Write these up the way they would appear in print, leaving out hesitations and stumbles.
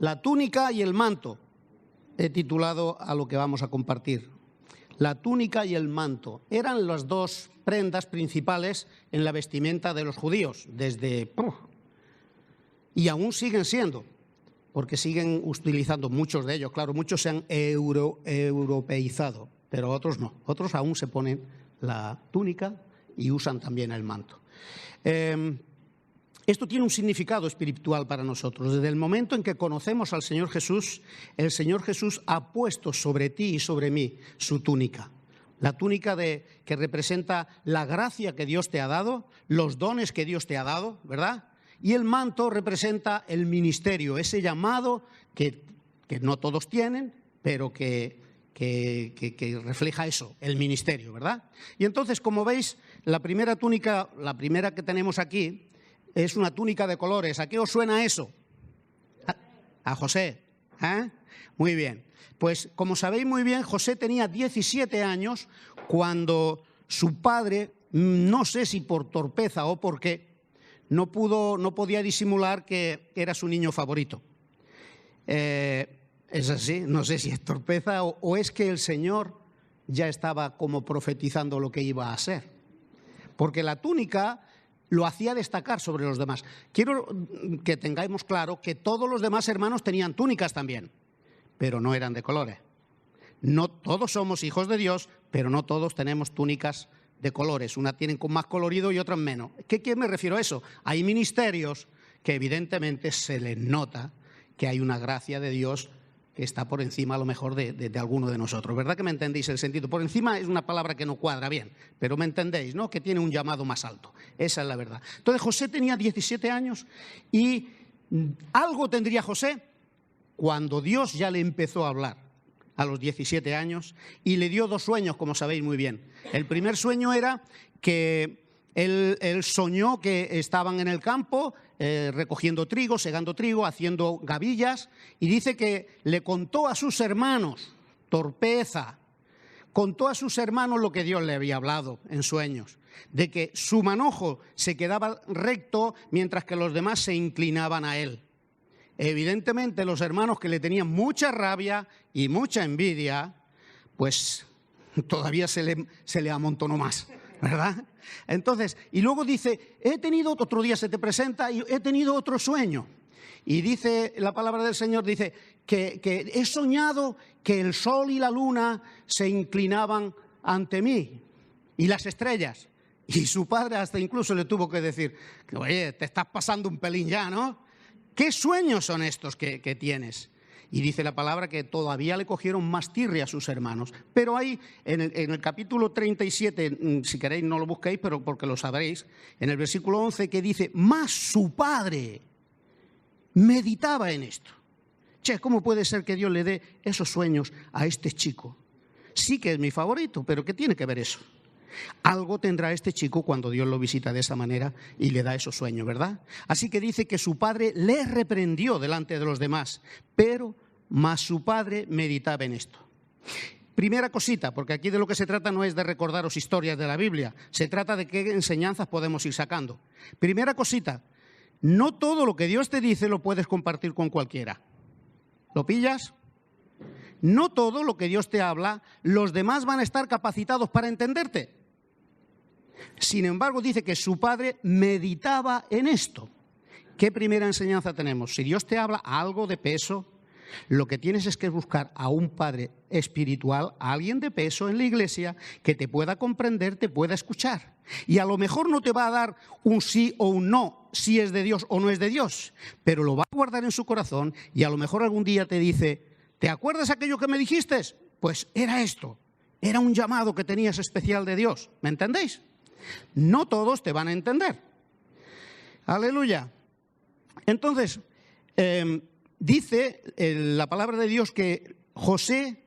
La túnica y el manto, he titulado a lo que vamos a compartir. La túnica y el manto eran las dos prendas principales en la vestimenta de los judíos, y aún siguen siendo, porque siguen utilizando muchos de ellos. Claro, muchos se han europeizado, pero otros no. Otros aún se ponen la túnica y usan también el manto. Esto tiene un significado espiritual para nosotros. Desde el momento en que conocemos al Señor Jesús, el Señor Jesús ha puesto sobre ti y sobre mí su túnica. La túnica que representa la gracia que Dios te ha dado, los dones que Dios te ha dado, ¿verdad? Y el manto representa el ministerio, ese llamado que no todos tienen, pero que refleja eso, el ministerio, ¿verdad? Y entonces, como veis, la primera túnica, la primera que tenemos aquí, es una túnica de colores. ¿A qué os suena eso? A José. Muy bien. Pues como sabéis muy bien, José tenía 17 años cuando su padre, no sé si por torpeza o por qué, no podía disimular que era su niño favorito. Es así, no sé si es torpeza o es que el Señor ya estaba como profetizando lo que iba a ser. Porque la túnica lo hacía destacar sobre los demás. Quiero que tengamos claro que todos los demás hermanos tenían túnicas también, pero no eran de colores. No todos somos hijos de Dios, pero no todos tenemos túnicas de colores. Una tienen con más colorido y otras menos. ¿Qué me refiero a eso? Hay ministerios que evidentemente se les nota que hay una gracia de Dios que está por encima a lo mejor de alguno de nosotros. ¿Verdad que me entendéis el sentido? Por encima es una palabra que no cuadra bien, pero me entendéis, ¿no? Que tiene un llamado más alto. Esa es la verdad. Entonces José tenía 17 años y algo tendría José cuando Dios ya le empezó a hablar a los 17 años y le dio dos sueños, como sabéis muy bien. El primer sueño era que él soñó que estaban en el campo recogiendo trigo, segando trigo, haciendo gavillas, y dice que le contó a sus hermanos, torpeza, contó a sus hermanos lo que Dios le había hablado en sueños, de que su manojo se quedaba recto mientras que los demás se inclinaban a él. Evidentemente los hermanos, que le tenían mucha rabia y mucha envidia, pues todavía se le amontonó más, ¿verdad? Entonces, y luego dice, otro día se te presenta y he tenido otro sueño. Y dice la palabra del Señor, dice que he soñado que el sol y la luna se inclinaban ante mí y las estrellas. Y su padre hasta incluso le tuvo que decir, oye, te estás pasando un pelín ya, ¿no? ¿Qué sueños son estos que tienes? Y dice la palabra que todavía le cogieron más tirria a sus hermanos. Pero ahí, en el capítulo 37, si queréis no lo busquéis, pero porque lo sabréis, en el versículo 11 que dice, más su padre meditaba en esto. ¿Cómo puede ser que Dios le dé esos sueños a este chico? Sí que es mi favorito, pero ¿qué tiene que ver eso? Algo tendrá este chico cuando Dios lo visita de esa manera y le da esos sueños, ¿verdad? Así que dice que su padre le reprendió delante de los demás, pero más su padre meditaba en esto. Primera cosita, porque aquí de lo que se trata no es de recordaros historias de la Biblia, se trata de qué enseñanzas podemos ir sacando. Primera cosita, no todo lo que Dios te dice lo puedes compartir con cualquiera. ¿Lo pillas? No todo lo que Dios te habla, los demás van a estar capacitados para entenderte. Sin embargo, dice que su padre meditaba en esto. ¿Qué primera enseñanza tenemos? Si Dios te habla algo de peso, lo que tienes es que buscar a un padre espiritual, a alguien de peso en la iglesia que te pueda comprender, te pueda escuchar. Y a lo mejor no te va a dar un sí o un no, si es de Dios o no es de Dios, pero lo va a guardar en su corazón y a lo mejor algún día te dice, ¿te acuerdas aquello que me dijiste? Pues era esto, era un llamado que tenías especial de Dios, ¿me entendéis? No todos te van a entender. Aleluya. Entonces, dice la palabra de Dios que José,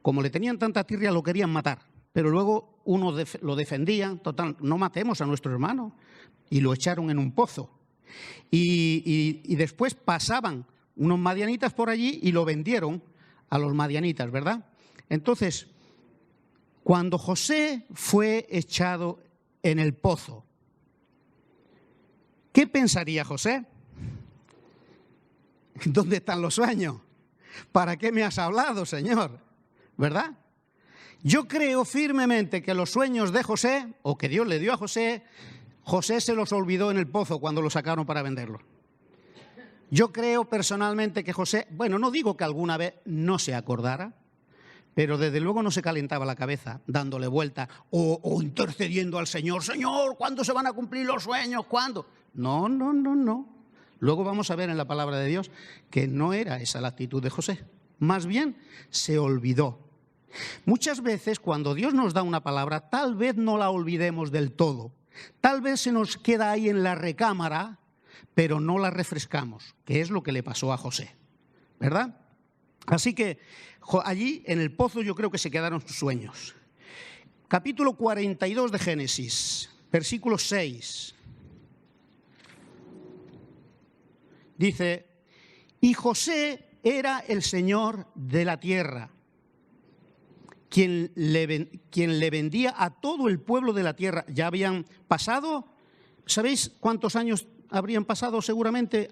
como le tenían tanta tirria, lo querían matar. Pero luego uno lo defendía, total, no matemos a nuestro hermano. Y lo echaron en un pozo. Y después pasaban unos madianitas por allí y lo vendieron a los madianitas, ¿verdad? Entonces, cuando José fue echado en el pozo, ¿qué pensaría José? ¿Dónde están los sueños? ¿Para qué me has hablado, Señor? ¿Verdad? Yo creo firmemente que los sueños de José, o que Dios le dio a José, José se los olvidó en el pozo cuando lo sacaron para venderlo. Yo creo personalmente que José, bueno, no digo que alguna vez no se acordara, pero desde luego no se calentaba la cabeza dándole vuelta o intercediendo al Señor. Señor, ¿cuándo se van a cumplir los sueños? ¿Cuándo? No. Luego vamos a ver en la palabra de Dios que no era esa la actitud de José. Más bien, se olvidó. Muchas veces cuando Dios nos da una palabra, tal vez no la olvidemos del todo. Tal vez se nos queda ahí en la recámara, pero no la refrescamos, que es lo que le pasó a José, ¿verdad? Así que allí en el pozo yo creo que se quedaron sus sueños. Capítulo 42 de Génesis, versículo 6. Dice, y José era el señor de la tierra, quien le vendía a todo el pueblo de la tierra. Ya habían pasado, ¿sabéis cuántos años habrían pasado seguramente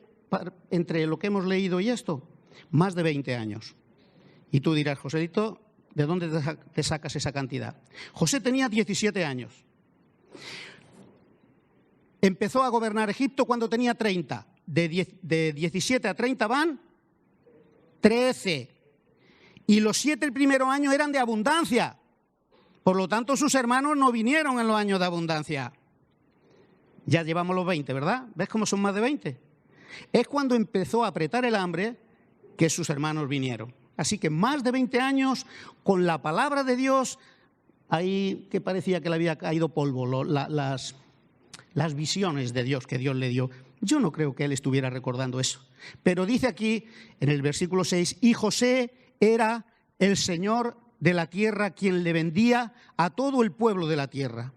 entre lo que hemos leído y esto? Más de 20 años. Y tú dirás, Joselito, ¿de dónde te sacas esa cantidad? José tenía 17 años. Empezó a gobernar Egipto cuando tenía 30. De 17 a 30 van 13. Y los 7 el primer año eran de abundancia. Por lo tanto, sus hermanos no vinieron en los años de abundancia. Ya llevamos los 20, ¿verdad? ¿Ves cómo son más de 20? Es cuando empezó a apretar el hambre que sus hermanos vinieron. Así que más de 20 años con la palabra de Dios, ahí que parecía que le había caído polvo, las visiones de Dios que Dios le dio. Yo no creo que él estuviera recordando eso. Pero dice aquí, en el versículo 6, y José era el señor de la tierra quien le vendía a todo el pueblo de la tierra.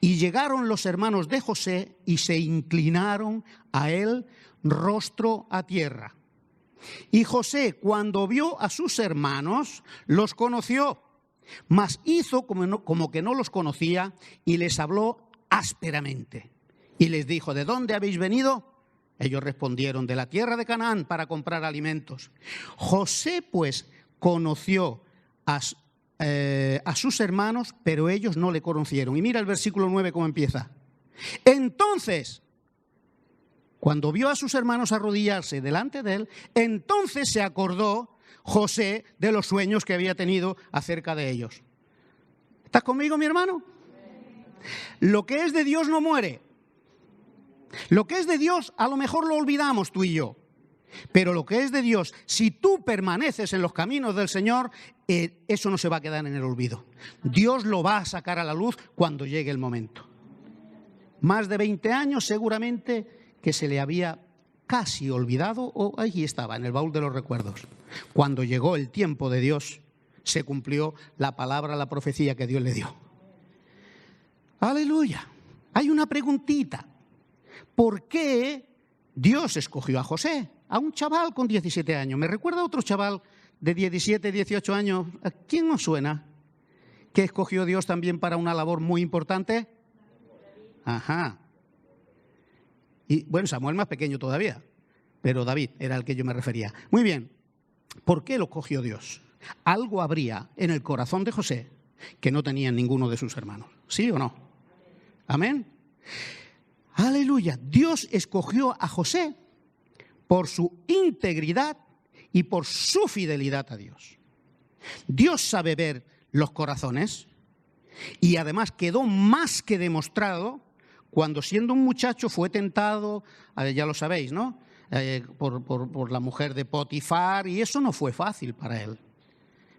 Y llegaron los hermanos de José y se inclinaron a él rostro a tierra. Y José, cuando vio a sus hermanos, los conoció, mas hizo como que no los conocía y les habló ásperamente. Y les dijo, ¿de dónde habéis venido? Ellos respondieron, de la tierra de Canaán para comprar alimentos. José, pues, conoció a sus hermanos, pero ellos no le conocieron. Y mira el versículo 9 cómo empieza. Entonces, cuando vio a sus hermanos arrodillarse delante de él, entonces se acordó José de los sueños que había tenido acerca de ellos. ¿Estás conmigo, mi hermano? Lo que es de Dios no muere. Lo que es de Dios a lo mejor lo olvidamos tú y yo. Pero lo que es de Dios, si tú permaneces en los caminos del Señor, eso no se va a quedar en el olvido. Dios lo va a sacar a la luz cuando llegue el momento. Más de 20 años seguramente que se le había casi olvidado, o allí estaba, en el baúl de los recuerdos. Cuando llegó el tiempo de Dios, se cumplió la palabra, la profecía que Dios le dio. ¡Aleluya! Hay una preguntita. ¿Por qué Dios escogió a José? A un chaval con 17 años. Me recuerda a otro chaval de 17, 18 años. ¿A quién nos suena? ¿Que escogió Dios también para una labor muy importante? Ajá. Y bueno, Samuel más pequeño todavía, pero David era al que yo me refería. Muy bien. ¿Por qué lo escogió Dios? Algo habría en el corazón de José que no tenía ninguno de sus hermanos. ¿Sí o no? Amén. Aleluya. Dios escogió a José por su integridad y por su fidelidad a Dios. Dios sabe ver los corazones y además quedó más que demostrado cuando siendo un muchacho fue tentado, ya lo sabéis, ¿no? Por la mujer de Potifar, y eso no fue fácil para él.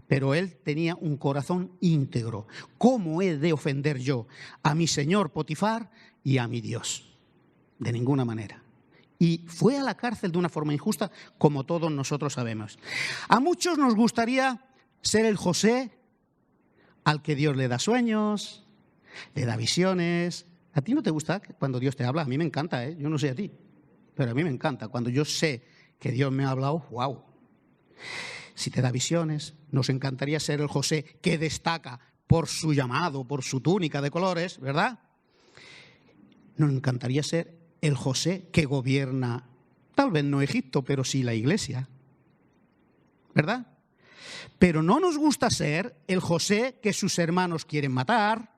Pero él tenía un corazón íntegro. ¿Cómo he de ofender yo a mi señor Potifar y a mi Dios? De ninguna manera. Y fue a la cárcel de una forma injusta, como todos nosotros sabemos. A muchos nos gustaría ser el José al que Dios le da sueños, le da visiones. ¿A ti no te gusta cuando Dios te habla? A mí me encanta, ¿eh? Yo no sé a ti, pero a mí me encanta. Cuando yo sé que Dios me ha hablado, ¡wow! Si te da visiones, nos encantaría ser el José que destaca por su llamado, por su túnica de colores, ¿verdad? Nos encantaría ser el José que gobierna Tal vez no Egipto, pero sí la iglesia. ¿Verdad? Pero no nos gusta ser el José que sus hermanos quieren matar,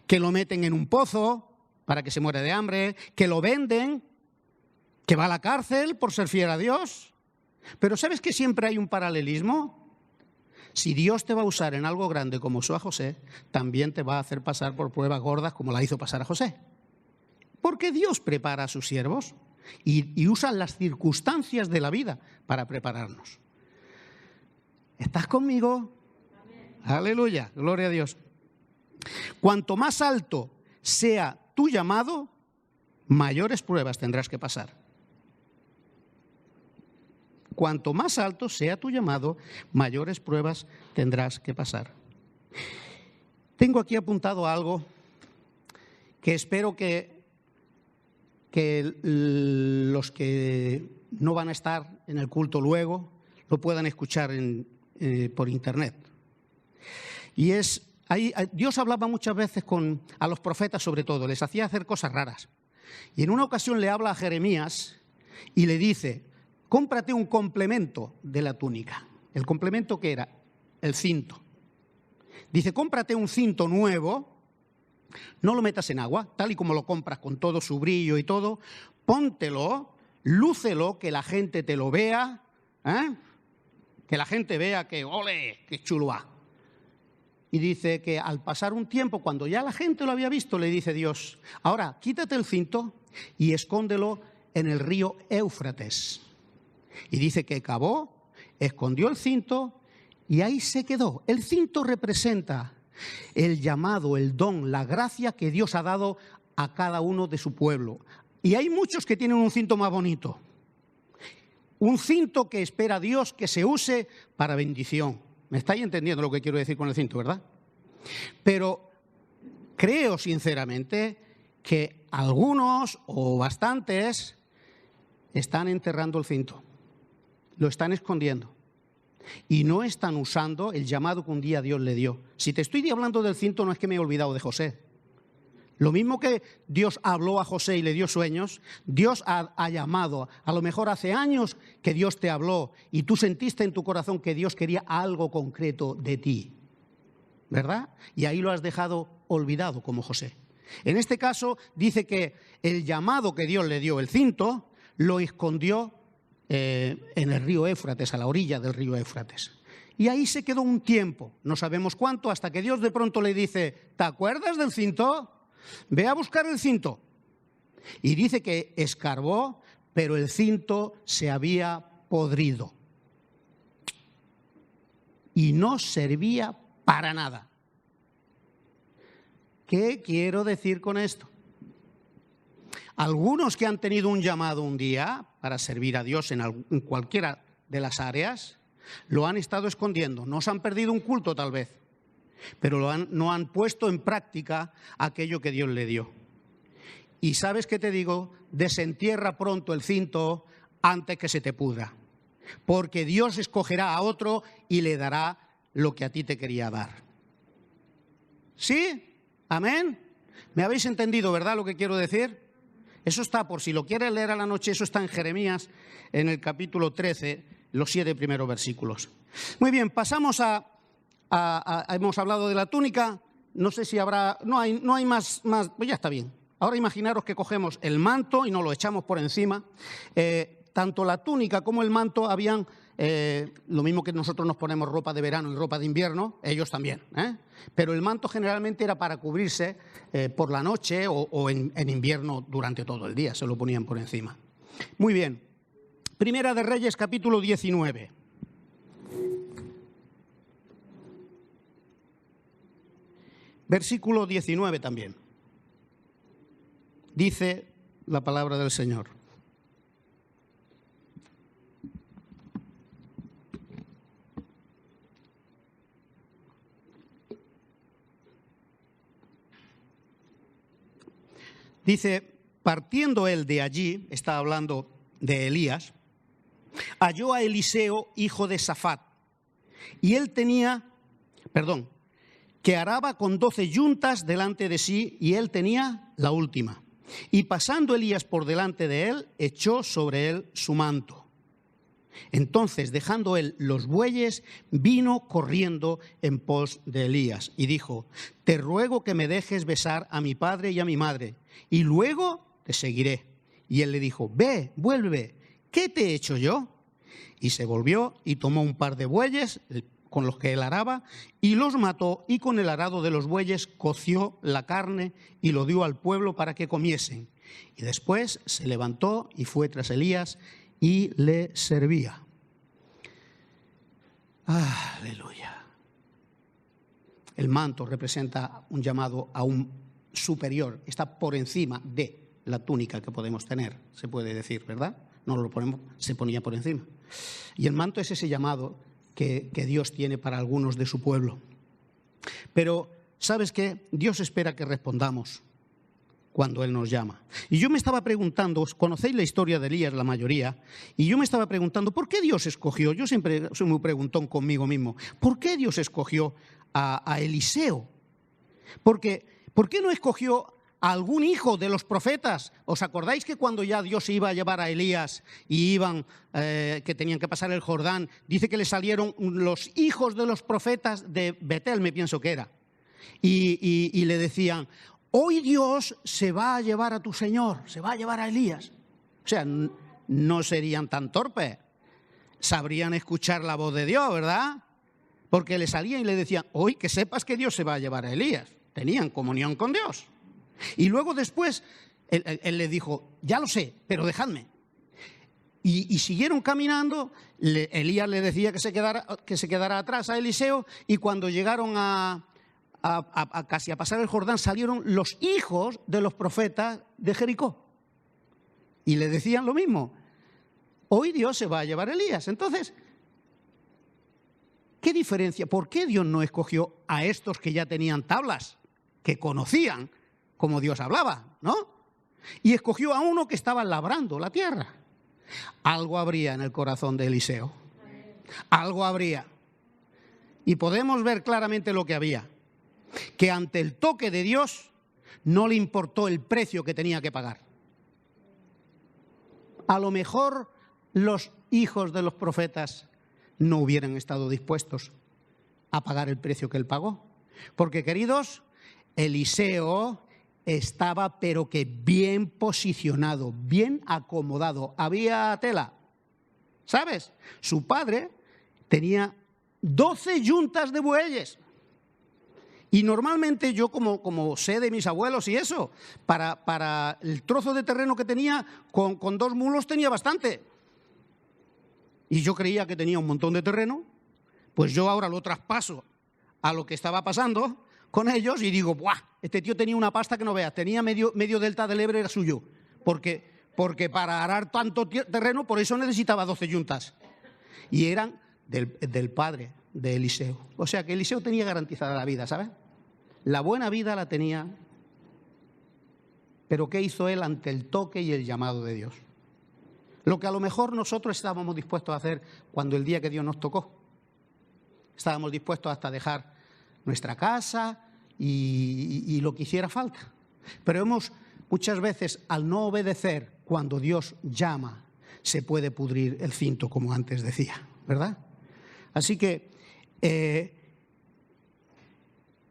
que lo meten en un pozo para que se muera de hambre, que lo venden, que va a la cárcel por ser fiel a Dios. Pero ¿sabes que siempre hay un paralelismo? Si Dios te va a usar en algo grande como usó a José, también te va a hacer pasar por pruebas gordas como la hizo pasar a José. Porque Dios prepara a sus siervos y usa las circunstancias de la vida para prepararnos. ¿Estás conmigo? Amén. Aleluya, gloria a Dios. Cuanto más alto sea tu llamado, mayores pruebas tendrás que pasar. Cuanto más alto sea tu llamado, mayores pruebas tendrás que pasar. Tengo aquí apuntado algo que espero que los que no van a estar en el culto luego lo puedan escuchar por internet. Y Dios hablaba muchas veces a los profetas sobre todo, les hacía hacer cosas raras. Y en una ocasión le habla a Jeremías y le dice: cómprate un complemento de la túnica. ¿El complemento qué era? El cinto. Dice, cómprate un cinto nuevo, no lo metas en agua, tal y como lo compras con todo su brillo y todo, póntelo, lúcelo, que la gente te lo vea, que la gente vea que, ¡ole!, qué chulo va. Y dice que al pasar un tiempo, cuando ya la gente lo había visto, le dice Dios: ahora quítate el cinto y escóndelo en el río Éufrates. Y dice que cavó, escondió el cinto y ahí se quedó. El cinto representa el llamado, el don, la gracia que Dios ha dado a cada uno de su pueblo. Y hay muchos que tienen un cinto más bonito. Un cinto que espera a Dios que se use para bendición. ¿Me estáis entendiendo lo que quiero decir con el cinto, verdad? Pero creo sinceramente que algunos o bastantes están enterrando el cinto. Lo están escondiendo y no están usando el llamado que un día Dios le dio. Si te estoy hablando del cinto, no es que me he olvidado de José. Lo mismo que Dios habló a José y le dio sueños, Dios ha llamado. A lo mejor hace años que Dios te habló y tú sentiste en tu corazón que Dios quería algo concreto de ti, ¿verdad? Y ahí lo has dejado olvidado como José. En este caso dice que el llamado que Dios le dio, el cinto, lo escondió en el río Éufrates, a la orilla del río Éufrates. Y ahí se quedó un tiempo, no sabemos cuánto, hasta que Dios de pronto le dice: ¿te acuerdas del cinto? Ve a buscar el cinto. Y dice que escarbó, pero el cinto se había podrido. Y no servía para nada. ¿Qué quiero decir con esto? Algunos que han tenido un llamado un día para servir a Dios en cualquiera de las áreas, lo han estado escondiendo. No se han perdido un culto tal vez, pero no han puesto en práctica aquello que Dios le dio. Y ¿sabes qué te digo? Desentierra pronto el cinto antes que se te pudra, porque Dios escogerá a otro y le dará lo que a ti te quería dar. ¿Sí? ¿Amén? ¿Me habéis entendido, verdad, lo que quiero decir? Eso está, por si lo quieres leer a la noche, eso está en Jeremías, en el capítulo 13, los 7 primeros versículos. Muy bien, pasamos hemos hablado de la túnica, no sé si habrá, no hay más, pues ya está bien. Ahora imaginaros que cogemos el manto y nos lo echamos por encima. Tanto la túnica como el manto habían, lo mismo que nosotros nos ponemos ropa de verano y ropa de invierno, ellos también, pero el manto generalmente era para cubrirse por la noche o en invierno durante todo el día, se lo ponían por encima. Muy bien, Primera de Reyes, capítulo 19. Versículo 19 también. Dice la palabra del Señor: dice, partiendo él de allí, está hablando de Elías, halló a Eliseo, hijo de Safat, y él que araba con 12 yuntas delante de sí, y él tenía la última. Y pasando Elías por delante de él, echó sobre él su manto. Entonces, dejando él los bueyes, vino corriendo en pos de Elías y dijo: te ruego que me dejes besar a mi padre y a mi madre, y luego te seguiré. Y él le dijo: ve, vuelve, ¿qué te he hecho yo? Y se volvió y tomó un par de bueyes con los que él araba, y los mató, y con el arado de los bueyes coció la carne y lo dio al pueblo para que comiesen. Y después se levantó y fue tras Elías y le servía. Aleluya. El manto representa un llamado a un superior, está por encima de la túnica que podemos tener, se puede decir, ¿verdad? No lo ponemos, se ponía por encima. Y el manto es ese llamado que Dios tiene para algunos de su pueblo. Pero, ¿sabes qué? Dios espera que respondamos cuando Él nos llama. Y yo me estaba preguntando, conocéis la historia de Elías, la mayoría, y yo me estaba preguntando, ¿por qué Dios escogió? Yo siempre soy muy preguntón conmigo mismo. ¿Por qué Dios escogió a Eliseo? ¿Por qué no escogió a algún hijo de los profetas? ¿Os acordáis que cuando ya Dios iba a llevar a Elías y iban, que tenían que pasar el Jordán, dice que le salieron los hijos de los profetas de Betel, me pienso que era, y le decían: hoy Dios se va a llevar a tu Señor, se va a llevar a Elías? O sea, no serían tan torpes, sabrían escuchar la voz de Dios, ¿verdad? Porque le salían y le decían: hoy que sepas que Dios se va a llevar a Elías. Tenían comunión con Dios. Y luego después él le dijo: ya lo sé, pero dejadme. Y siguieron caminando. Elías le decía que se quedara atrás a Eliseo, y cuando llegaron casi a pasar el Jordán, salieron los hijos de los profetas de Jericó y le decían lo mismo: hoy Dios se va a llevar a Elías. Entonces, ¿qué diferencia? ¿Por qué Dios no escogió a estos que ya tenían tablas, que conocían cómo Dios hablaba, ¿no? Y escogió a uno que estaba labrando la tierra? Algo habría en el corazón de Eliseo. Algo habría. Y podemos ver claramente lo que había. Que ante el toque de Dios no le importó el precio que tenía que pagar. A lo mejor los hijos de los profetas no hubieran estado dispuestos a pagar el precio que él pagó. Porque, queridos, Eliseo estaba pero que bien posicionado, bien acomodado. Había tela, ¿sabes? Su padre tenía 12 yuntas de bueyes. Y normalmente yo, como sé de mis abuelos y eso, para el trozo de terreno que tenía, con 2 mulos tenía bastante. Y yo creía que tenía un montón de terreno, pues yo ahora lo traspaso a lo que estaba pasando con ellos y digo: ¡buah! Este tío tenía una pasta que no veas, tenía medio delta del Ebre, era suyo, porque para arar tanto terreno, por eso necesitaba 12 yuntas. Y eran del padre de Eliseo. O sea que Eliseo tenía garantizada la vida, ¿sabes? La buena vida la tenía. Pero ¿qué hizo él ante el toque y el llamado de Dios? Lo que a lo mejor nosotros estábamos dispuestos a hacer cuando el día que Dios nos tocó. Estábamos dispuestos hasta dejar nuestra casa y lo que hiciera falta. Pero muchas veces, al no obedecer cuando Dios llama, se puede pudrir el cinto, como antes decía, ¿verdad? Así que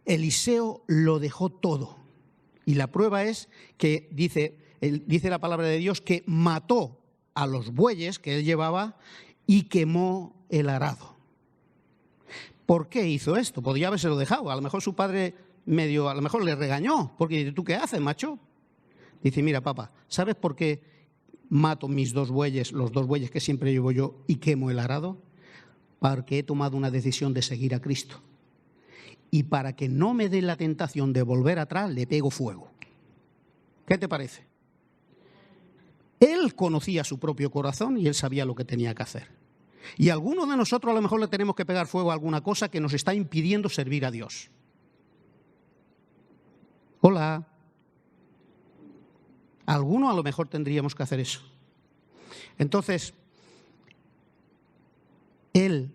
Eliseo lo dejó todo. Y la prueba es que dice la palabra de Dios que mató a los bueyes que él llevaba y quemó el arado. ¿Por qué hizo esto? Podría habérselo dejado. A lo mejor su padre a lo mejor le regañó, porque dice: ¿tú qué haces, macho? Dice: mira, papá, ¿sabes por qué mato mis 2 bueyes, los 2 bueyes que siempre llevo yo, y quemo el arado? Porque he tomado una decisión de seguir a Cristo. Y para que no me dé la tentación de volver atrás, le pego fuego. ¿Qué te parece? Él conocía su propio corazón y él sabía lo que tenía que hacer. Y a algunos de nosotros a lo mejor le tenemos que pegar fuego a alguna cosa que nos está impidiendo servir a Dios. Hola. Algunos a lo mejor tendríamos que hacer eso. Entonces, él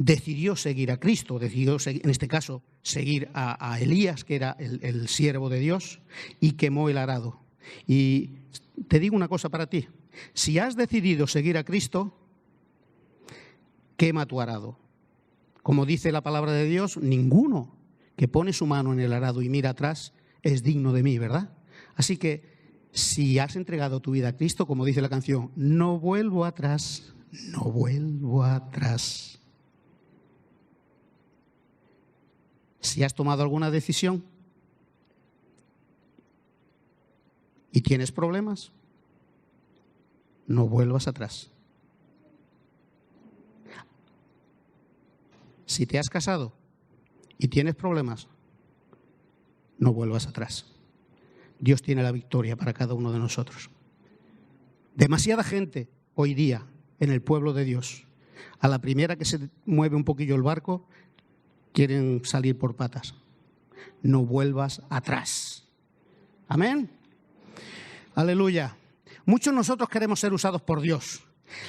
decidió seguir a Cristo, decidió, en este caso, seguir a Elías, que era el siervo de Dios, y quemó el arado. Y te digo una cosa para ti, si has decidido seguir a Cristo, quema tu arado. Como dice la palabra de Dios, ninguno que pone su mano en el arado y mira atrás es digno de mí, ¿verdad? Así que si has entregado tu vida a Cristo, como dice la canción, no vuelvo atrás, no vuelvo atrás. Si has tomado alguna decisión y tienes problemas, no vuelvas atrás. Si te has casado y tienes problemas, no vuelvas atrás. Dios tiene la victoria para cada uno de nosotros. Demasiada gente hoy día en el pueblo de Dios, a la primera que se mueve un poquillo el barco, quieren salir por patas. No vuelvas atrás. Amén. Aleluya. Muchos de nosotros queremos ser usados por Dios.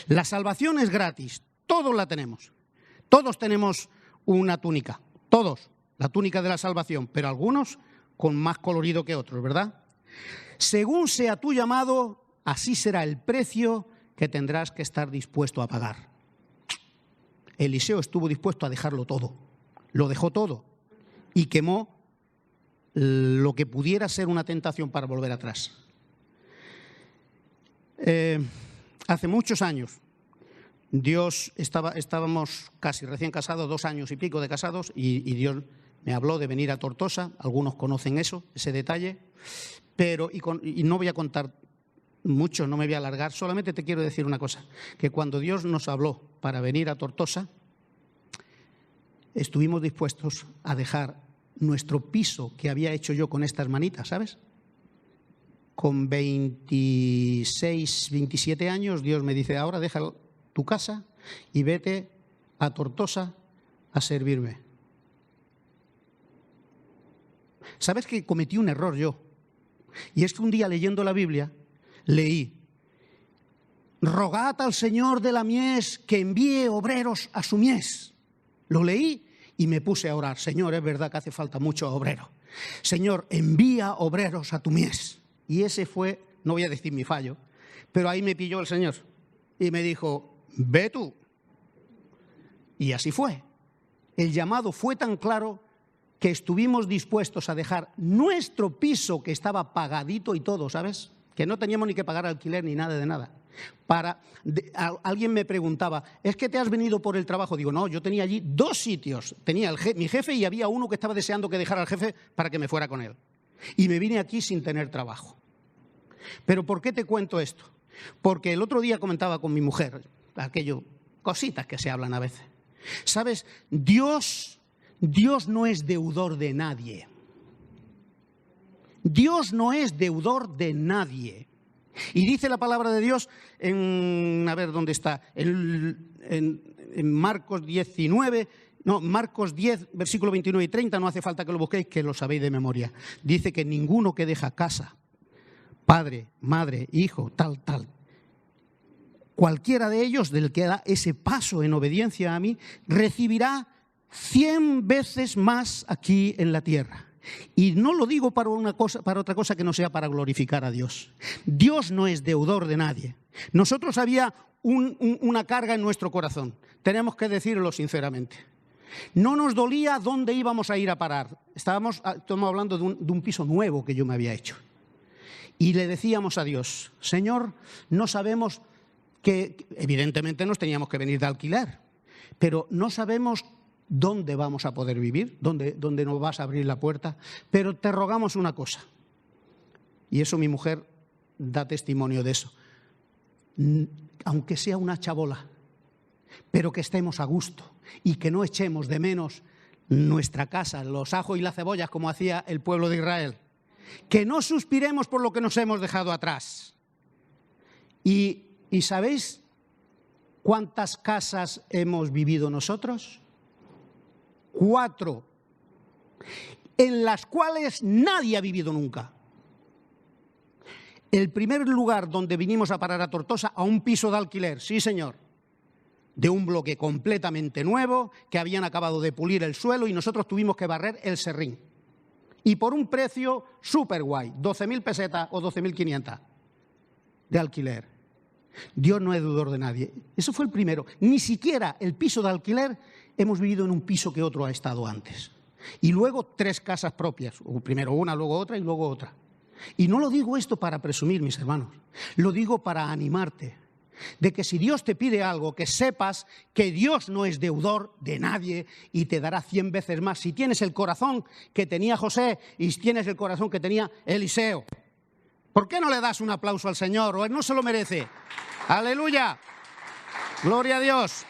La salvación es gratis. Todos la tenemos. Todos tenemos una túnica. Todos. La túnica de la salvación. Pero algunos con más colorido que otros, ¿verdad? Según sea tu llamado, así será el precio que tendrás que estar dispuesto a pagar. Eliseo estuvo dispuesto a dejarlo todo. Lo dejó todo y quemó lo que pudiera ser una tentación para volver atrás. Hace muchos años, estábamos casi recién casados, 2 años y pico de casados, y Dios me habló de venir a Tortosa. Algunos conocen ese detalle, y no voy a contar mucho, no me voy a alargar, solamente te quiero decir una cosa, que cuando Dios nos habló para venir a Tortosa, estuvimos dispuestos a dejar nuestro piso que había hecho yo con esta hermanita, ¿sabes? Con 26, 27 años, Dios me dice, ahora deja tu casa y vete a Tortosa a servirme. ¿Sabes que cometí un error yo? Y es que un día leyendo la Biblia, leí, rogad al Señor de la mies que envíe obreros a su mies. Lo leí y me puse a orar. Señor, es verdad que hace falta mucho obrero. Señor, envía obreros a tu mies. Y ese fue, no voy a decir mi fallo, pero ahí me pilló el Señor y me dijo, ve tú. Y así fue. El llamado fue tan claro que estuvimos dispuestos a dejar nuestro piso, que estaba pagadito y todo, ¿sabes? Que no teníamos ni que pagar alquiler ni nada de nada. Alguien me preguntaba, ¿es que te has venido por el trabajo? Digo, no, yo tenía allí 2 sitios. Tenía mi jefe y había uno que estaba deseando que dejara al jefe para que me fuera con él. Y me vine aquí sin tener trabajo. ¿Pero por qué te cuento esto? Porque el otro día comentaba con mi mujer, cositas que se hablan a veces. ¿Sabes? Dios no es deudor de nadie. Dios no es deudor de nadie. Y dice la palabra de Dios a ver dónde está, en Marcos 19, no, Marcos 10, versículo 29 y 30, no hace falta que lo busquéis, que lo sabéis de memoria. Dice que ninguno que deja casa, padre, madre, hijo, tal, cualquiera de ellos, del que da ese paso en obediencia a mí, recibirá 100 veces más aquí en la tierra. Y no lo digo para otra cosa que no sea para glorificar a Dios. Dios no es deudor de nadie. Nosotros había una carga en nuestro corazón, tenemos que decirlo sinceramente. No nos dolía dónde íbamos a ir a parar. Estamos hablando de un piso nuevo que yo me había hecho. Y le decíamos a Dios, Señor, no sabemos que, evidentemente nos teníamos que venir de alquiler, pero no sabemos dónde vamos a poder vivir, dónde nos vas a abrir la puerta, pero te rogamos una cosa. Y eso mi mujer da testimonio de eso. Aunque sea una chabola, pero que estemos a gusto y que no echemos de menos nuestra casa, los ajos y las cebollas como hacía el pueblo de Israel. Que no suspiremos por lo que nos hemos dejado atrás. ¿Y sabéis cuántas casas hemos vivido nosotros? 4, en las cuales nadie ha vivido nunca. El primer lugar donde vinimos a parar a Tortosa, a un piso de alquiler, sí señor. de un bloque completamente nuevo, que habían acabado de pulir el suelo y nosotros tuvimos que barrer el serrín. Y por un precio súper guay, 12.000 pesetas o 12.500 de alquiler. Dios no es deudor de nadie. Eso fue el primero. Ni siquiera el piso de alquiler hemos vivido en un piso que otro ha estado antes. Y luego 3 casas propias, primero una, luego otra y luego otra. Y no lo digo esto para presumir, mis hermanos, lo digo para animarte, de que si Dios te pide algo, que sepas que Dios no es deudor de nadie y te dará 100 veces más. Si tienes el corazón que tenía José y tienes el corazón que tenía Eliseo, ¿por qué no le das un aplauso al Señor? ¿O él no se lo merece? ¡Aleluya! ¡Gloria a Dios!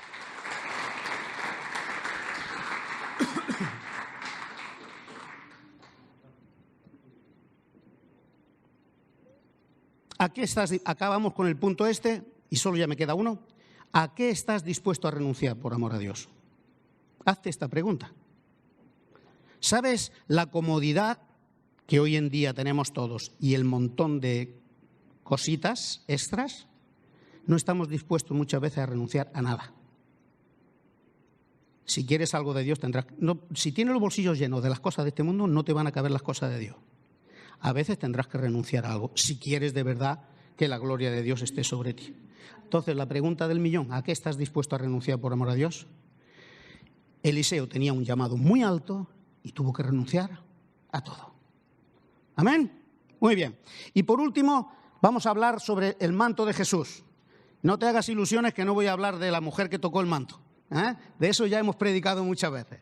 Acabamos con el punto este, y solo ya me queda uno. ¿A qué estás dispuesto a renunciar por amor a Dios? Hazte esta pregunta. ¿Sabes la comodidad que hoy en día tenemos todos y el montón de cositas extras? No estamos dispuestos muchas veces a renunciar a nada. Si quieres algo de Dios tendrás... si tienes los bolsillos llenos de las cosas de este mundo, no te van a caber las cosas de Dios. A veces tendrás que renunciar a algo, si quieres de verdad que la gloria de Dios esté sobre ti. Entonces, la pregunta del millón, ¿a qué estás dispuesto a renunciar por amor a Dios? Eliseo tenía un llamado muy alto y tuvo que renunciar a todo. ¿Amén? Muy bien. Y por último, vamos a hablar sobre el manto de Jesús. No te hagas ilusiones que no voy a hablar de la mujer que tocó el manto. De eso ya hemos predicado muchas veces.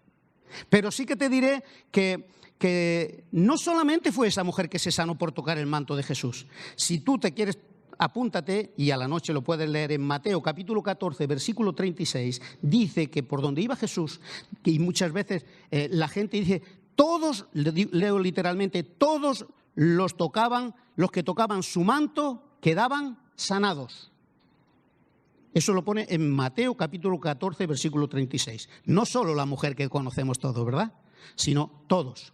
Pero sí que te diré que no solamente fue esa mujer que se sanó por tocar el manto de Jesús. Si tú te quieres, apúntate, y a la noche lo puedes leer en Mateo capítulo 14, versículo 36, dice que por donde iba Jesús, y muchas veces la gente dice, todos, leo literalmente, todos los que tocaban su manto quedaban sanados. Eso lo pone en Mateo capítulo 14, versículo 36. No solo la mujer que conocemos todos, ¿verdad? Sino todos.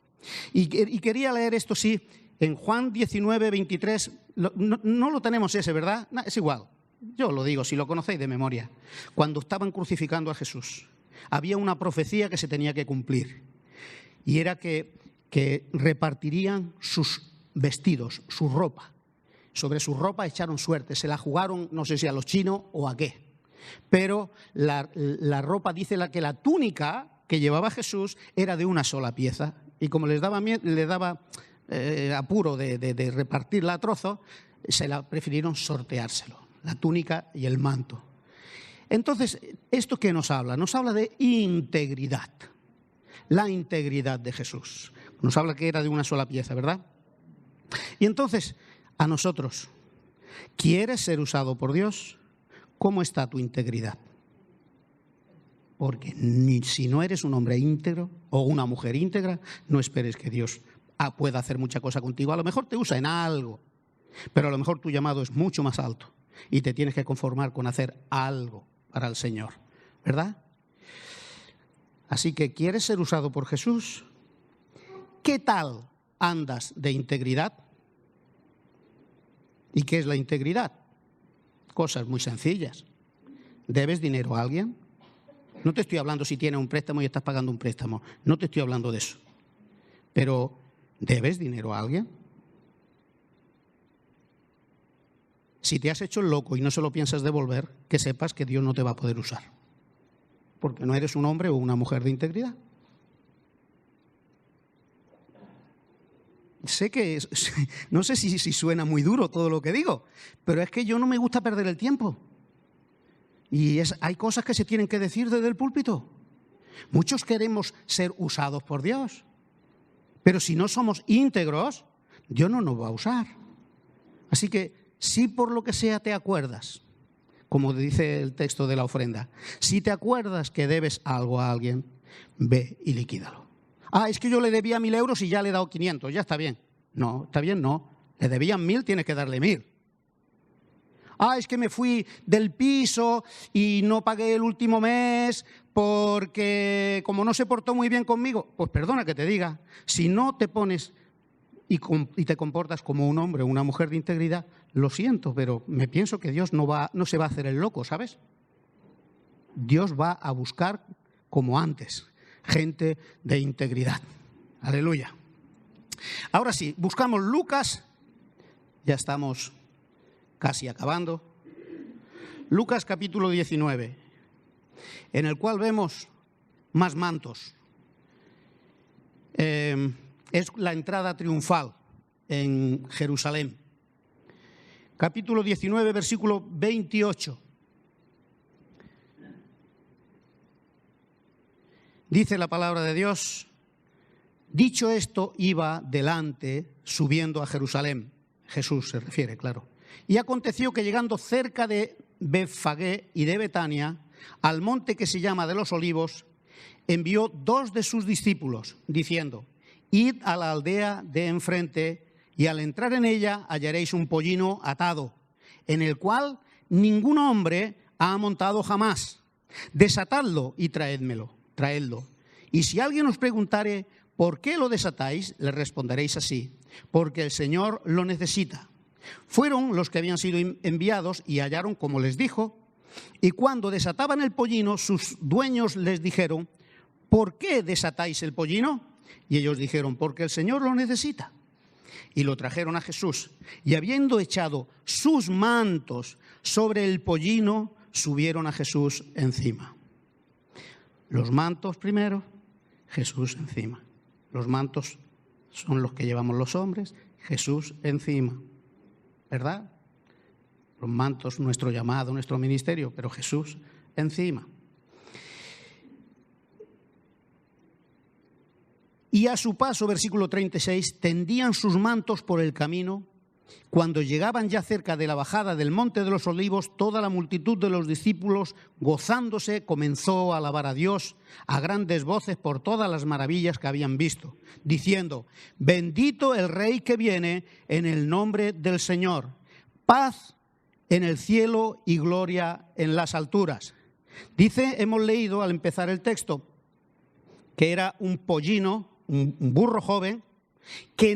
Y quería leer esto, sí, en Juan 19, 23. No lo tenemos ese, ¿verdad? Es igual. Yo lo digo, si lo conocéis de memoria. Cuando estaban crucificando a Jesús, había una profecía que se tenía que cumplir. Y era que repartirían sus vestidos, su ropa. Sobre su ropa echaron suerte, se la jugaron, no sé si a los chinos o a qué. Pero la ropa, dice que la túnica que llevaba Jesús era de una sola pieza. Y como les daba apuro de repartirla a trozos, prefirieron sorteárselo, la túnica y el manto. Entonces, ¿esto qué nos habla? Nos habla de integridad, la integridad de Jesús. Nos habla que era de una sola pieza, ¿verdad? Y entonces, a nosotros, ¿quieres ser usado por Dios? ¿Cómo está tu integridad? Porque si no eres un hombre íntegro o una mujer íntegra, no esperes que Dios pueda hacer mucha cosa contigo. A lo mejor te usa en algo, pero a lo mejor tu llamado es mucho más alto y te tienes que conformar con hacer algo para el Señor, ¿verdad? Así que, ¿quieres ser usado por Jesús? ¿Qué tal andas de integridad? ¿Y qué es la integridad? Cosas muy sencillas. ¿Debes dinero a alguien? No te estoy hablando si tienes un préstamo y estás pagando un préstamo. No te estoy hablando de eso. Pero, ¿debes dinero a alguien? Si te has hecho el loco y no se lo piensas devolver, que sepas que Dios no te va a poder usar. Porque no eres un hombre o una mujer de integridad. Sé que, no sé si suena muy duro todo lo que digo, pero es que yo no me gusta perder el tiempo. Y hay cosas que se tienen que decir desde el púlpito. Muchos queremos ser usados por Dios, pero si no somos íntegros, Dios no nos va a usar. Así que, si por lo que sea te acuerdas, como dice el texto de la ofrenda, si te acuerdas que debes algo a alguien, ve y liquídalo. Es que yo le debía 1.000 euros y ya le he dado 500, ya está bien. No, está bien, no. Le debían 1.000, tienes que darle 1.000. Es que me fui del piso y no pagué el último mes porque como no se portó muy bien conmigo. Pues perdona que te diga, si no te pones y te comportas como un hombre o una mujer de integridad, lo siento, pero me pienso que Dios no se va a hacer el loco, ¿sabes? Dios va a buscar, como antes, gente de integridad. Aleluya. Ahora sí, buscamos Lucas, ya estamos casi acabando. Lucas capítulo 19, en el cual vemos más mantos. Es la entrada triunfal en Jerusalén. Capítulo 19, versículo 28. Dice la palabra de Dios: dicho esto, iba delante subiendo a Jerusalén. Jesús se refiere, claro. Y aconteció que llegando cerca de Betfagé y de Betania, al monte que se llama de los Olivos, envió 2 de sus discípulos, diciendo: id a la aldea de enfrente, y al entrar en ella hallaréis un pollino atado, en el cual ningún hombre ha montado jamás. Desatadlo y traédlo. Y si alguien os preguntare ¿por qué lo desatáis?, le responderéis así: porque el Señor lo necesita. Fueron los que habían sido enviados y hallaron como les dijo, y cuando desataban el pollino, sus dueños les dijeron: ¿por qué desatáis el pollino? Y ellos dijeron: porque el Señor lo necesita. Y lo trajeron a Jesús, y habiendo echado sus mantos sobre el pollino, subieron a Jesús encima. Los mantos primero, Jesús encima. Los mantos son los que llevamos los hombres, Jesús encima. ¿Verdad? Los mantos, nuestro llamado, nuestro ministerio, pero Jesús encima. Y a su paso, versículo 36, tendían sus mantos por el camino. Cuando llegaban ya cerca de la bajada del monte de los Olivos, toda la multitud de los discípulos, gozándose, comenzó a alabar a Dios a grandes voces por todas las maravillas que habían visto, diciendo: bendito el Rey que viene en el nombre del Señor, paz en el cielo y gloria en las alturas. Dice, hemos leído al empezar el texto, que era un pollino, un burro joven, que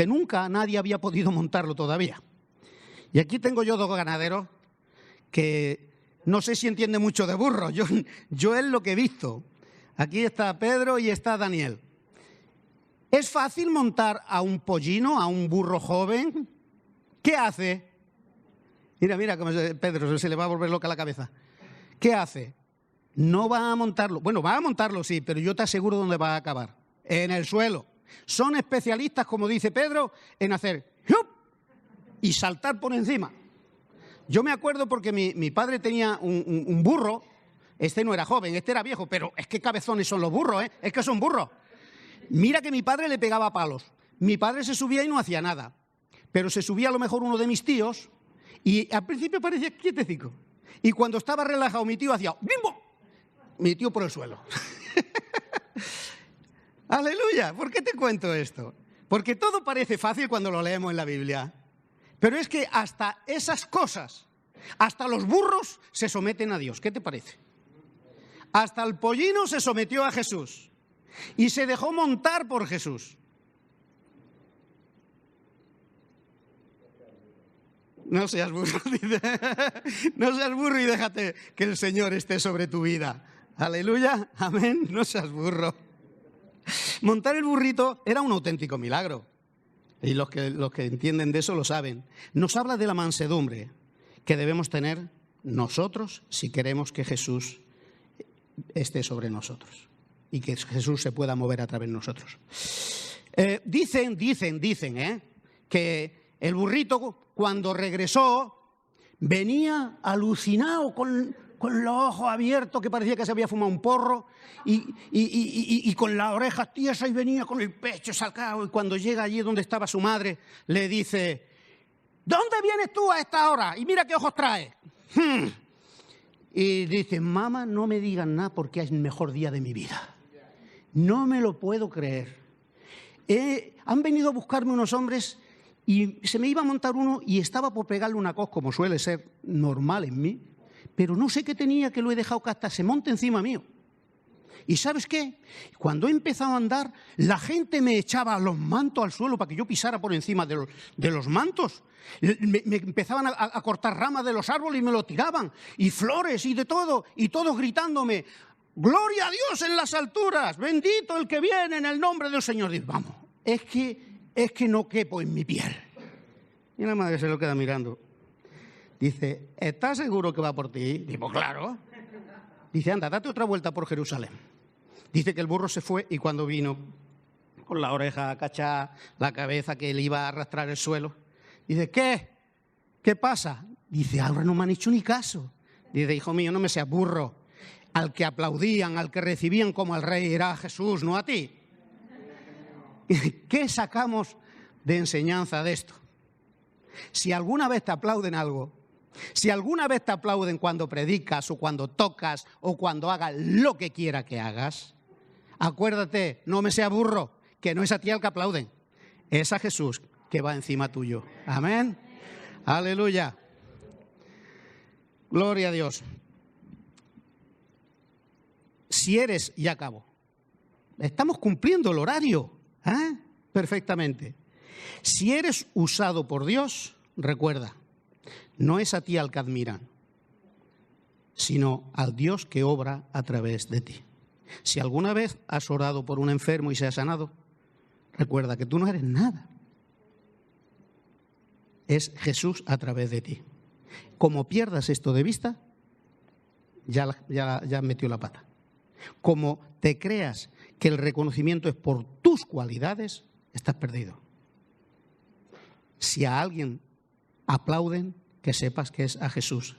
nunca nadie había podido montarlo todavía. Y aquí tengo yo 2 ganaderos que no sé si entienden mucho de burros. Yo es lo que he visto. Aquí está Pedro y está Daniel. ¿Es fácil montar a un pollino, a un burro joven? ¿Qué hace? Mira, como Pedro se le va a volver loca la cabeza. ¿Qué hace? No va a montarlo. Bueno, va a montarlo, sí, pero yo te aseguro dónde va a acabar. En el suelo. Son especialistas, como dice Pedro, en hacer ¡yup! Y saltar por encima. Yo me acuerdo porque mi padre tenía un burro. Este no era joven, este era viejo, pero es que cabezones son los burros, ¿eh? Es que son burros. Mira que mi padre le pegaba palos. Mi padre se subía y no hacía nada. Pero se subía a lo mejor uno de mis tíos y al principio parecía quietecico. Y cuando estaba relajado mi tío hacía ¡bimbo! Mi tío por el suelo. Aleluya. ¿Por qué te cuento esto? Porque todo parece fácil cuando lo leemos en la Biblia. Pero es que hasta esas cosas, hasta los burros se someten a Dios. ¿Qué te parece? Hasta el pollino se sometió a Jesús y se dejó montar por Jesús. No seas burro, dice. No seas burro y déjate que el Señor esté sobre tu vida. Aleluya, amén, no seas burro. Montar el burrito era un auténtico milagro. Y los que entienden de eso lo saben. Nos habla de la mansedumbre que debemos tener nosotros si queremos que Jesús esté sobre nosotros y que Jesús se pueda mover a través de nosotros. Dicen que el burrito cuando regresó venía alucinado con los ojos abiertos, que parecía que se había fumado un porro, y con las orejas tiesas, y venía con el pecho sacado. Y cuando llega allí donde estaba su madre, le dice: ¿dónde vienes tú a esta hora? Y mira qué ojos traes. Y dice: mamá, no me digan nada porque es el mejor día de mi vida. No me lo puedo creer. Han venido a buscarme unos hombres y se me iba a montar uno y estaba por pegarle una cos, como suele ser normal en mí, pero no sé qué tenía, que lo he dejado que hasta se monte encima mío. ¿Y sabes qué? Cuando he empezado a andar, la gente me echaba los mantos al suelo para que yo pisara por encima de los mantos. Me empezaban a cortar ramas de los árboles y me lo tiraban, y flores y de todo, y todos gritándome: ¡Gloria a Dios en las alturas! ¡Bendito el que viene en el nombre del Señor! Digo, vamos, es que no quepo en mi piel. Y la madre se lo queda mirando. Dice: ¿estás seguro que va por ti? Digo, claro. Dice: anda, date otra vuelta por Jerusalén. Dice que el burro se fue y cuando vino con la oreja acachada, la cabeza que le iba a arrastrar el suelo, dice: ¿qué? ¿Qué pasa? Dice: ahora no me han hecho ni caso. Dice: hijo mío, no me seas burro. Al que aplaudían, al que recibían como al rey era a Jesús, no a ti. ¿Qué sacamos de enseñanza de esto? Si alguna vez te aplauden algo, si alguna vez te aplauden cuando predicas o cuando tocas o cuando hagas lo que quiera que hagas, acuérdate, no me seas burro, que no es a ti al que aplauden, es a Jesús que va encima tuyo. Amén. Aleluya. Gloria a Dios. Si eres, y acabo, estamos cumpliendo el horario, perfectamente. Si eres usado por Dios, recuerda, no es a ti al que admiran, sino al Dios que obra a través de ti. Si alguna vez has orado por un enfermo y se ha sanado, recuerda que tú no eres nada. Es Jesús a través de ti. Como pierdas esto de vista, ya metió la pata. Como te creas que el reconocimiento es por tus cualidades, estás perdido. Si a alguien aplauden, que sepas que es a Jesús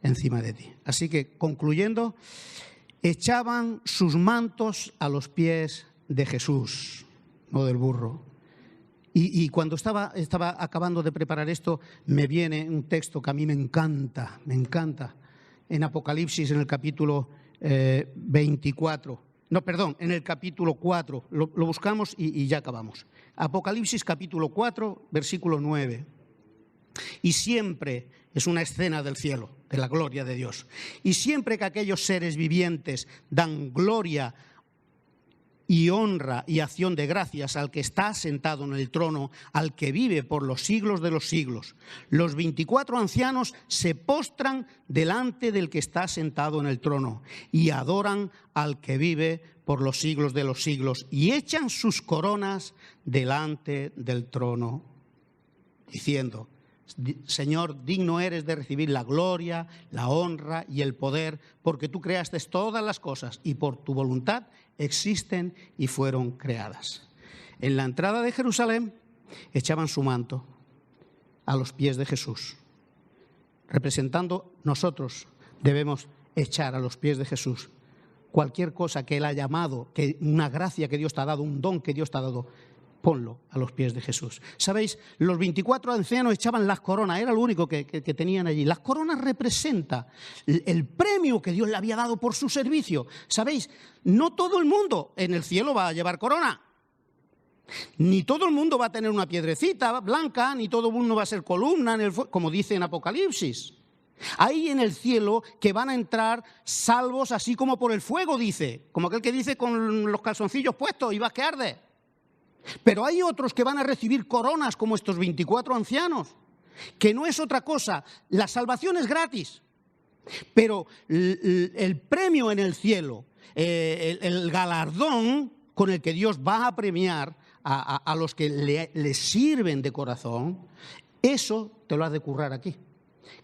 encima de ti. Así que, concluyendo, echaban sus mantos a los pies de Jesús, no del burro. Y cuando estaba acabando de preparar esto, me viene un texto que a mí me encanta, en Apocalipsis, en el capítulo 24. No, perdón, en el capítulo 4. Lo buscamos y ya acabamos. Apocalipsis capítulo 4, versículo 9. Y siempre, es una escena del cielo, de la gloria de Dios, y siempre que aquellos seres vivientes dan gloria y honra y acción de gracias al que está sentado en el trono, al que vive por los siglos de los siglos, los 24 ancianos se postran delante del que está sentado en el trono y adoran al que vive por los siglos de los siglos y echan sus coronas delante del trono, diciendo: Señor, digno eres de recibir la gloria, la honra y el poder, porque tú creaste todas las cosas y por tu voluntad existen y fueron creadas. En la entrada de Jerusalén echaban su manto a los pies de Jesús. Representando, nosotros debemos echar a los pies de Jesús cualquier cosa que Él ha llamado, que una gracia que Dios te ha dado, un don que Dios te ha dado. Ponlo a los pies de Jesús. ¿Sabéis? Los 24 ancianos echaban las coronas, era lo único que tenían allí. Las coronas representan el premio que Dios le había dado por su servicio. ¿Sabéis? No todo el mundo en el cielo va a llevar corona. Ni todo el mundo va a tener una piedrecita blanca, ni todo el mundo va a ser columna, como dice en Apocalipsis. Hay en el cielo que van a entrar salvos así como por el fuego, dice. Como aquel que dice con los calzoncillos puestos y vas que arde. Pero hay otros que van a recibir coronas como estos 24 ancianos, que no es otra cosa. La salvación es gratis, pero el premio en el cielo, el galardón con el que Dios va a premiar a los que le sirven de corazón, eso te lo has de currar aquí,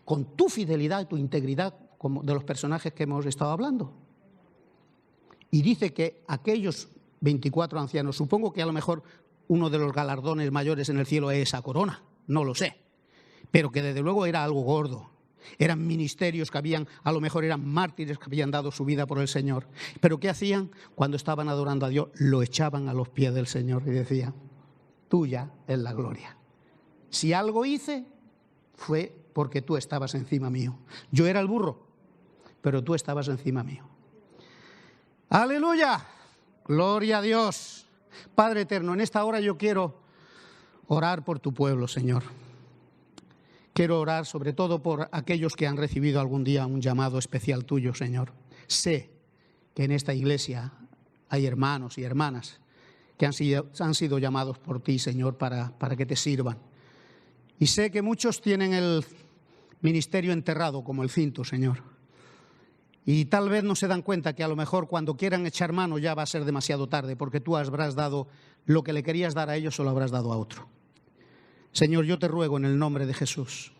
con tu fidelidad y tu integridad como de los personajes que hemos estado hablando. Y dice que aquellos 24 ancianos, supongo que a lo mejor uno de los galardones mayores en el cielo es esa corona, no lo sé, pero que desde luego era algo gordo. Eran ministerios que habían, a lo mejor eran mártires que habían dado su vida por el Señor. Pero ¿qué hacían? Cuando estaban adorando a Dios, lo echaban a los pies del Señor y decían: tuya es la gloria. Si algo hice, fue porque tú estabas encima mío. Yo era el burro, pero tú estabas encima mío. ¡Aleluya! Gloria a Dios. Padre eterno, en esta hora yo quiero orar por tu pueblo, Señor. Quiero orar sobre todo por aquellos que han recibido algún día un llamado especial tuyo, Señor. Sé que en esta iglesia hay hermanos y hermanas que han sido llamados por ti, Señor, para que te sirvan. Y sé que muchos tienen el ministerio enterrado como el cinto, Señor. Y tal vez no se dan cuenta que a lo mejor cuando quieran echar mano ya va a ser demasiado tarde, porque tú habrás dado lo que le querías dar a ellos o lo habrás dado a otro. Señor, yo te ruego en el nombre de Jesús.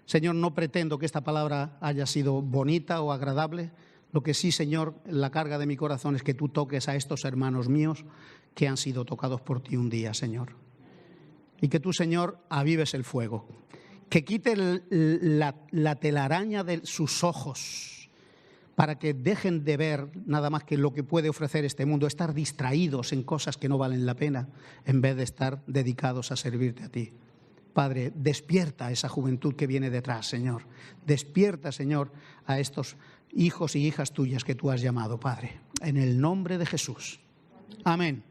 Señor, no pretendo que esta palabra haya sido bonita o agradable. Lo que sí, Señor, la carga de mi corazón es que tú toques a estos hermanos míos que han sido tocados por ti un día, Señor. Y que tú, Señor, avives el fuego. Que quite la telaraña de sus ojos para que dejen de ver nada más que lo que puede ofrecer este mundo, estar distraídos en cosas que no valen la pena, en vez de estar dedicados a servirte a ti. Padre, despierta a esa juventud que viene detrás, Señor. Despierta, Señor, a estos hijos y hijas tuyas que tú has llamado, Padre. En el nombre de Jesús. Amén.